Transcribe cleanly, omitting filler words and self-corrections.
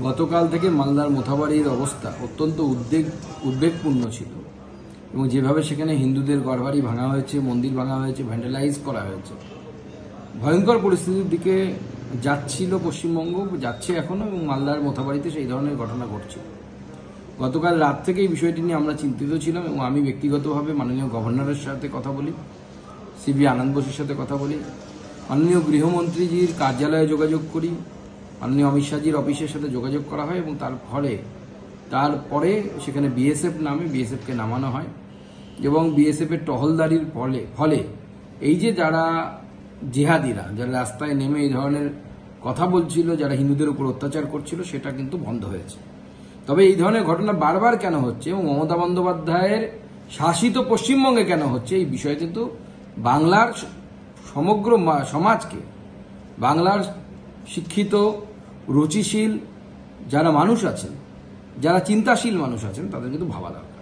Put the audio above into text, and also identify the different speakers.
Speaker 1: গতকাল থেকে মালদার মোথাবাড়ির অবস্থা অত্যন্ত উদ্বেগপূর্ণ ছিল এবং যেভাবে সেখানে হিন্দুদের ঘরবাড়ি ভাঙা হয়েছে, মন্দির ভাঙা হয়েছে, ভ্যান্ডালাইজ করা হয়েছে, ভয়ঙ্কর পরিস্থিতির দিকে যাচ্ছিল পশ্চিমবঙ্গ, যাচ্ছে এখনো, এবং মালদার মোথাবাড়িতে সেই ধরনের ঘটনা ঘটছে। গতকাল রাত থেকে এই বিষয়টি নিয়ে আমরা চিন্তিত ছিলাম এবং আমি ব্যক্তিগতভাবে মাননীয় গভর্নরের সাথে কথা বলি, সিবি আনন্দ বোসের সাথে কথা বলি, মাননীয় গৃহমন্ত্রীজির কার্যালয়ে যোগাযোগ করি, মাননীয় অমিত শাহজির অফিসের সাথে যোগাযোগ করা হয় এবং তারপরে সেখানে বিএসএফ বিএসএফকে নামানো হয় এবং বিএসএফের টহলদারির ফলে এই যে যারা জিহাদিরা, যারা রাস্তায় নেমে এই ধরনের কথা বলছিল, যারা হিন্দুদের উপর অত্যাচার করছিল, সেটা কিন্তু বন্ধ হয়েছে। তবে এই ধরনের ঘটনা বারবার কেন হচ্ছে এবং মমতা বন্দ্যোপাধ্যায়ের শাসিত পশ্চিমবঙ্গে কেন হচ্ছে, এই বিষয়ে কিন্তু বাংলার সমগ্র সমাজকে, বাংলার শিক্ষিত রুচিশীল যারা মানুষ আছেন, যারা চিন্তাশীল মানুষ আছেন, তাদের কিন্তু ভাবা দরকার।